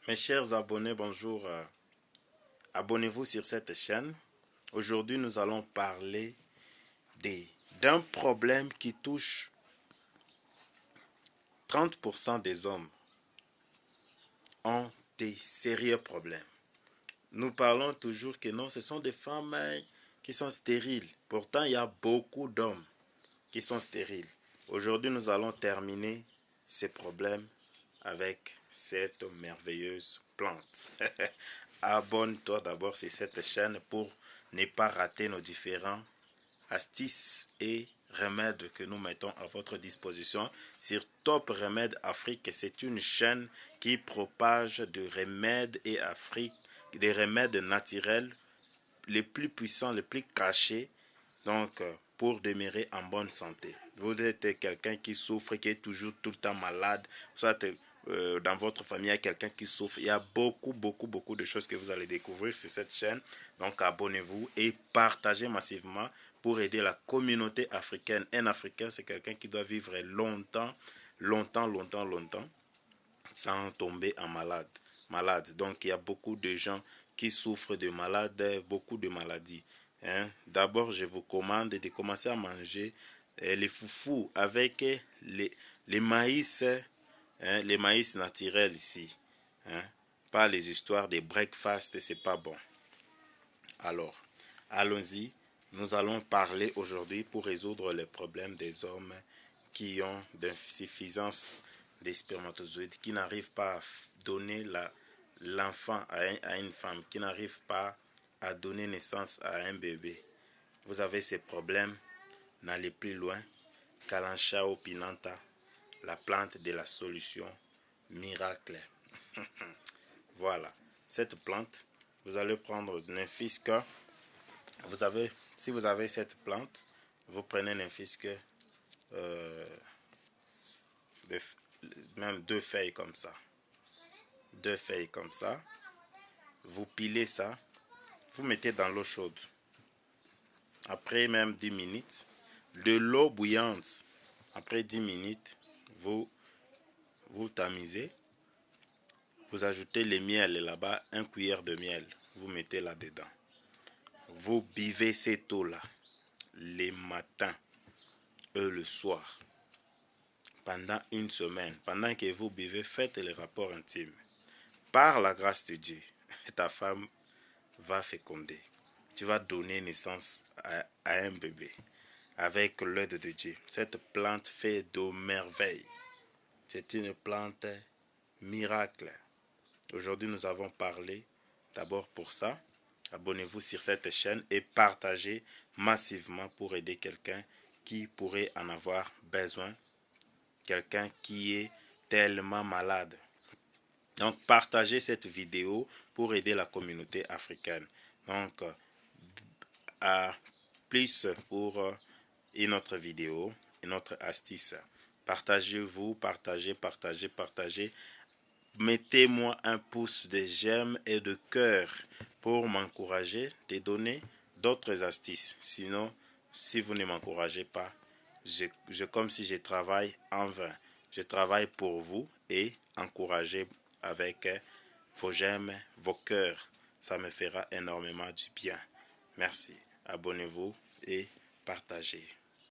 Mes chers abonnés, bonjour. Abonnez-vous sur cette chaîne. Aujourd'hui, nous allons parler d'un problème qui touche 30% des hommes ont des sérieux problèmes. Nous parlons toujours que non, ce sont des femmes qui sont stériles. Pourtant, il y a beaucoup d'hommes qui sont stériles. Aujourd'hui, nous allons terminer ces problèmes avec cette merveilleuse plante. Abonne-toi d'abord sur cette chaîne pour ne pas rater nos différents astuces et remèdes que nous mettons à votre disposition sur Top Remède Afrique. C'est une chaîne qui propage de remèdes et Afrique, des remèdes naturels les plus puissants, les plus cachés, donc pour demeurer en bonne santé. Vous êtes quelqu'un qui souffre, qui est toujours tout le temps malade, soit dans votre famille, il y a quelqu'un qui souffre. Il y a beaucoup de choses que vous allez découvrir sur cette chaîne. Donc abonnez-vous et partagez massivement pour aider la communauté africaine. Un Africain, c'est quelqu'un qui doit vivre longtemps sans tomber en malade. Donc il y a beaucoup de gens qui souffrent de beaucoup de maladies. D'abord, je vous commande de commencer à manger les foufous avec les maïs, les maïs naturels ici. Pas les histoires de breakfast, c'est pas bon. Alors, allons-y. Nous allons parler aujourd'hui pour résoudre les problèmes des hommes qui ont d'insuffisance des spermatozoïdes, qui n'arrivent pas à donner l'enfant à une femme, qui n'arrivent pas à donner naissance à un bébé. Vous avez ces problèmes, n'allez plus loin. Kalanchao Pinanta, la plante de la solution miracle. Voilà, cette plante, vous allez prendre du nymphisque. Si vous avez cette plante, vous prenez un nymphisque, même deux feuilles comme ça. Vous pilez ça, vous mettez dans l'eau chaude. Après même 10 minutes, de l'eau bouillante. Après 10 minutes, vous tamisez. Vous ajoutez le miel là-bas, une cuillère de miel. Vous mettez là-dedans. Vous buvez cette eau-là les matins et le soir. Pendant une semaine, pendant que vous buvez, faites les rapports intimes. Par la grâce de Dieu, ta femme va féconder. Tu vas donner naissance à un bébé avec l'aide de Dieu. Cette plante fait de merveilles. C'est une plante miracle. Aujourd'hui, nous avons parlé d'abord pour ça. Abonnez-vous sur cette chaîne et partagez massivement pour aider quelqu'un qui pourrait en avoir besoin. Quelqu'un qui est tellement malade. Donc, partagez cette vidéo pour aider la communauté africaine. Donc, à plus pour une autre vidéo, une autre astuce. Partagez-vous, partagez. Mettez-moi un pouce de j'aime et de cœur pour m'encourager de donner d'autres astuces. Sinon, si vous ne m'encouragez pas, comme si je travaille en vain. Je travaille pour vous et encouragez avec vos j'aime, vos cœurs. Ça me fera énormément du bien. Merci. Abonnez-vous et partagez.